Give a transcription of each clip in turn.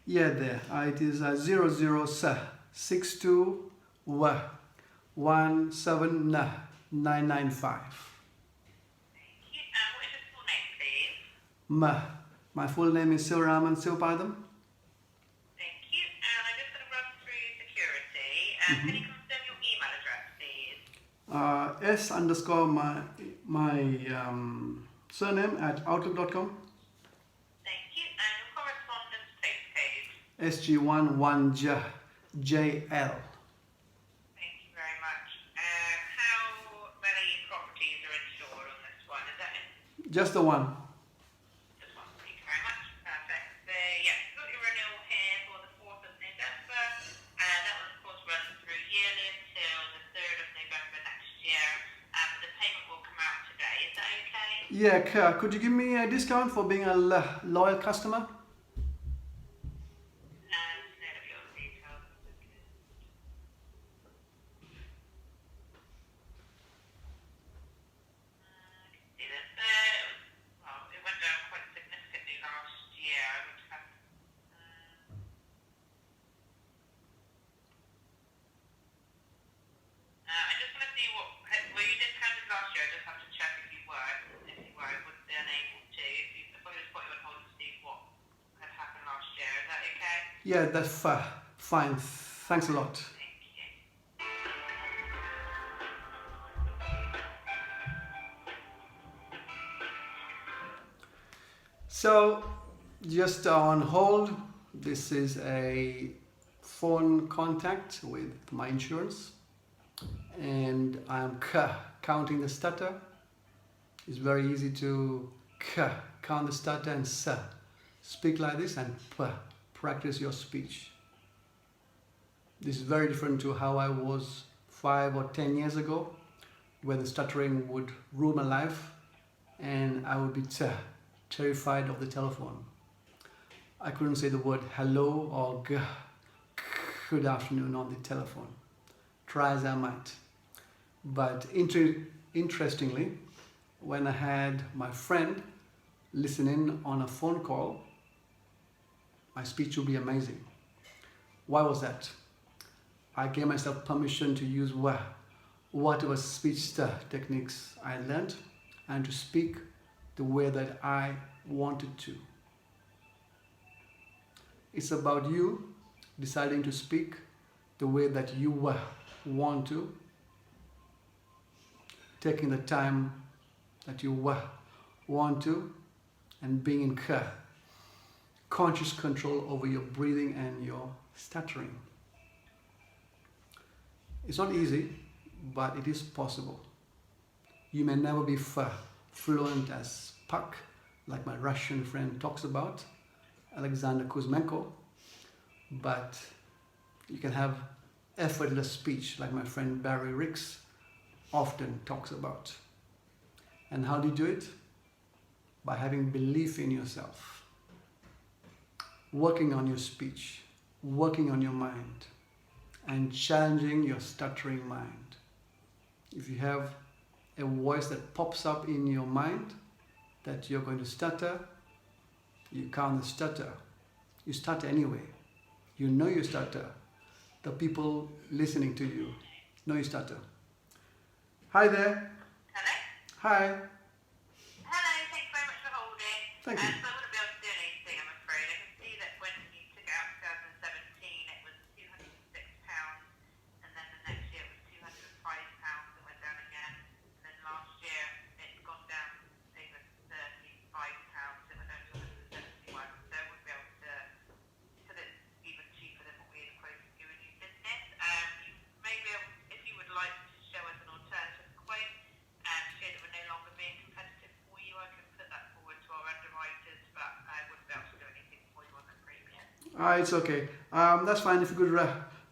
Yeah, there. It is 0062 17995. Thank you. And what is your full name, please? My full name is Silraman Silpadam. Thank you. And I'm just going to run through security. Can you confirm your email address, please? S underscore my surname at outlook.com. Thank you. And your correspondence postcode? SG11JL. Thank you very much. How many properties are insured on this one? Is that it? Just the one. Just one. Thank you very much. Perfect. So, yes, you've got your renewal here for the 4th of November, and that will, of course, run through yearly until the 3rd of November next year. The payment will come out today. Is that okay? Yeah, could you give me a discount for being a loyal customer? Note of your details. See that there. Well, it went down quite significantly last year. I would have. I just want to see what. Were you discounted last year? I just have to check if you were. If you were, I would be unable to. If I just put you on hold to see what had happened last year. Is that okay? Yeah, that's fine. Thanks a lot. Thank you. So, just on hold, this is a phone contact with my insurance, and I'm counting the stutter. It's very easy to count the stutter and speak like this and practice your speech. This is very different to how I was 5 or 10 years ago, where the stuttering would rule my life and I would be terrified of the telephone. I couldn't say the word hello or good afternoon on the telephone, try as I might. But interestingly, when I had my friend listen in on a phone call, my speech would be amazing. Why was that? I gave myself permission to use whatever speech techniques I learned and to speak the way that I wanted to. It's about you deciding to speak the way that you want to, taking the time that you want to, and being in conscious control over your breathing and your stuttering. It's not easy, but it is possible. You may never be fluent as Puck, like my Russian friend talks about, Alexander Kuzmenko, but you can have effortless speech, like my friend Barry Ricks often talks about. And how do you do it? By having belief in yourself, working on your speech, working on your mind, and challenging your stuttering mind. If you have a voice that pops up in your mind that you're going to stutter, you count the stutter. You stutter anyway. You know you stutter. The people listening to you know you stutter. Hi there. Hello? Hi. Hello, thanks very much for holding. Thank you. So I wouldn't be able to do anything, I'm afraid. I can see that when you took it out in 2017, it was £206, and then the next year it was £205, it went down again. And then last year, it's gone down over £35, it went down to 171. So I wouldn't be able to, because it's even cheaper than what we had quoted you in new business. You may be able, if you would like to show us an alternative quote, and show that we're no longer being competitive for you, I can put that forward to our underwriters, but I wouldn't be able to do anything for you on the premium. It's okay. That's fine if you could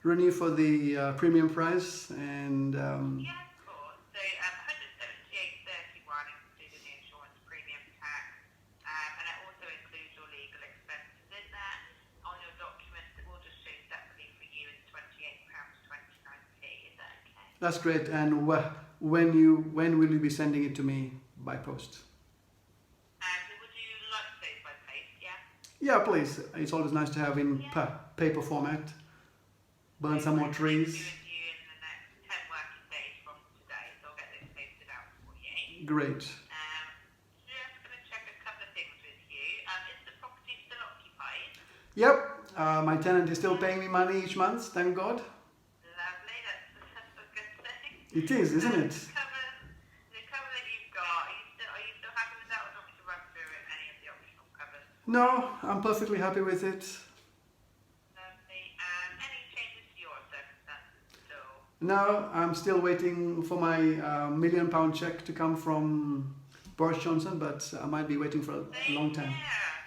renew for the premium price and Yeah, of course. So 178.31 including the insurance premium tax, and it also includes your legal expenses in there. On your documents, it will just show separately for you is £28.29p. Is that okay? that's great. And when will you be sending it to me by post? So would you like those by post? Yeah. Yeah, please. It's always nice to have in Yeah. paper format. Burn some more They will be trees. with you in the next 10 working days from today, so I'll get this posted out for you. Great. Just going to check a couple of things with you. Is the property still occupied? Yep. My tenant is still Yeah. paying me money each month. Thank God. Lovely, that's a good thing. It is, isn't it? The cover that you've got, are you still happy with that, or do you want me to run through it, any of the optional covers? No, I'm perfectly happy with it. Lovely. Any changes to your circumstances at all? No, I'm still waiting for my £1 million check to come from Boris Johnson, but I might be waiting for a long time. Yeah,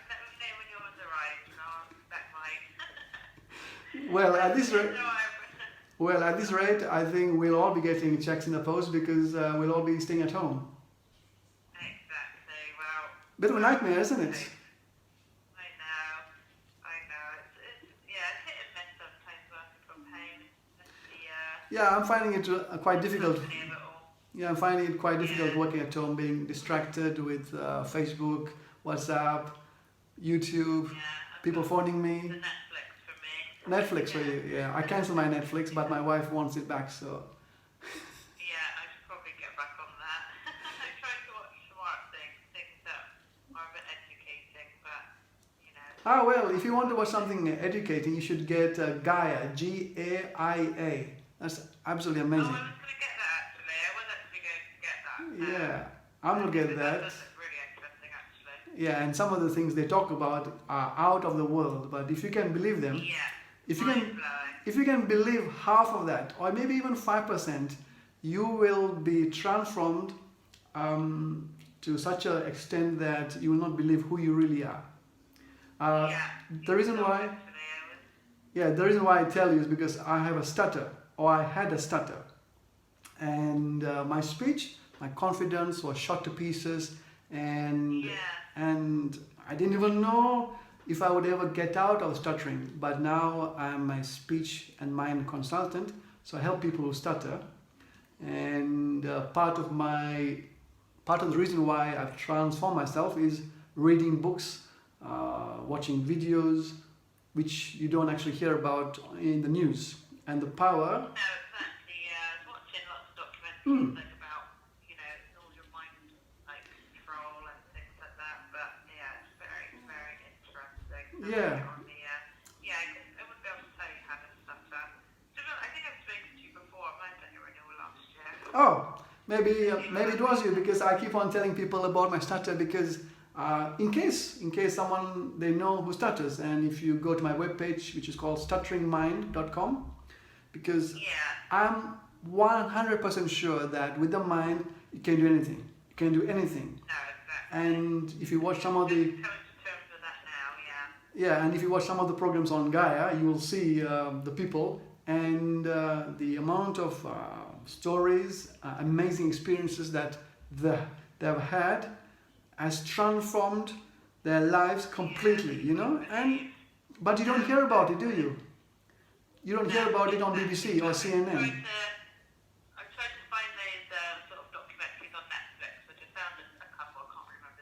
let me know when yours arrives, and I'll expect mine. Well, at this rate, No, well, at this rate, I think we'll all be getting checks in the post because we'll all be staying at home. exactly. Well, Bit of a nightmare, isn't it? I know. It's yeah, it's hit and miss sometimes working from home. It's the Yeah, I'm finding it quite difficult. company of it all. Yeah, I'm finding it quite difficult working at home, being distracted with Facebook, WhatsApp, YouTube, Yeah, I've people got phoning the me. Netflix for me. Netflix for you, yeah. I cancelled my Netflix, but my wife wants it back, so. Yeah, I should probably get back on that. I try to watch smart things that are a bit educating, but you know. Ah, well, if you want to watch something educating, you should get Gaia, Gaia. That's absolutely Oh, I amazing. was going to get that actually. I was actually going to get that. Yeah, I'm gonna get that. That sounds really interesting actually. Yeah, and some of the things they talk about are out of the world, but if you can believe them, Yeah. if you can, Mind-blowing. if you can believe half of that, or maybe even 5%, you will be transformed to such an extent that you will not believe who you really are. Yeah. The reason why, Actually, I was. yeah, the reason why I tell you is because I have a stutter, or I had a stutter, and my speech, my confidence was shot to pieces, and Yeah. and I didn't even know if I would ever get out of stuttering. But now I'm a speech and mind consultant, so I help people who stutter, and part of the reason why I've transformed myself is reading books, watching videos, which you don't actually hear about in the news, and the power. No, exactly. Yeah, I was watching lots of documentaries like about all your mind like control and things like that. But yeah, it's very very interesting. Yeah. Yeah, I wouldn't be able to tell you how to stutter. I think I've spoken to you before. I might have done your renewal last year. Oh, maybe it was you, because I keep on telling people about my stutter, because in case someone they know who stutters, and if you go to my webpage, which is called stutteringmind.com, because Yeah. I'm 100% sure that with the mind you can do anything. You can do anything. No, exactly. And if you watch some of the Coming to terms with that now. Yeah. yeah, and if you watch some of the programs on Gaia, you will see the people and the amount of stories, amazing experiences that they've had has transformed their lives completely, and but you don't hear about it, do you? You don't hear about it on BBC or CNN. I tried to find those sort of documentaries on Netflix, which I found a couple. I can't remember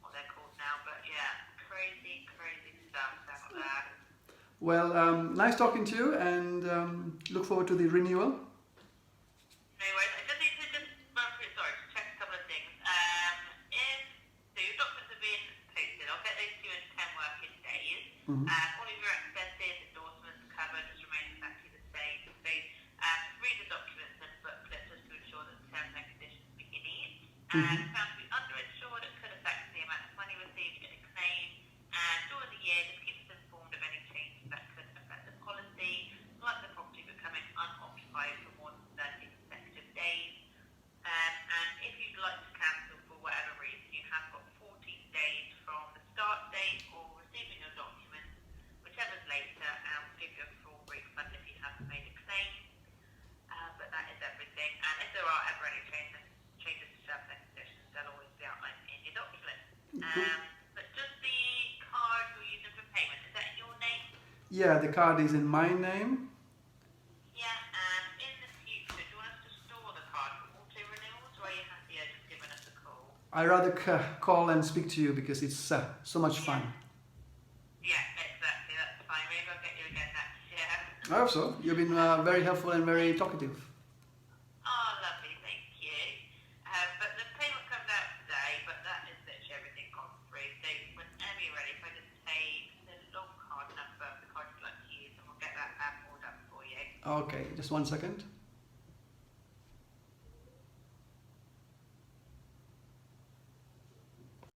what they're called now, but yeah, crazy stuff out there. Well, nice talking to you, and look forward to the renewal. Anyways, I just need to run through, to check a couple of things. So your documents have been posted. I'll get those to you in 10 working days. Mhm. All of your expenses, endorsements covered, just remain exactly the same. So read the documents and booklets just to ensure that the terms and conditions meet your needs. And found to be underinsured, it could affect the amount of money received in a claim. And during the year, just keep us informed of any changes that could affect the policy, like the property becoming unoccupied for more than 30 consecutive days. And if you'd like to cancel for whatever reason, you have got 14 days from the start date or receiving your documents, whichever's later, and we'll give you a full refund if you haven't made a claim. But that is everything. And if there are ever any changes to terms and conditions, they'll always be outlined in your documents. But just the card you're using for payment, is that in your name? Yeah, the card is in my name. Yeah, and in the future, do you want us to store the card for auto renewals, or are you happier just giving us a call? I rather call and speak to you because it's so much fun. I hope so. You've been very helpful and very talkative. Oh, lovely, thank you. But the payment comes out today, but that is literally everything gone through. So whenever you're ready, if I just take the long card number of the card you'd like to use, and we'll get that all done for you. Okay, just 1 second.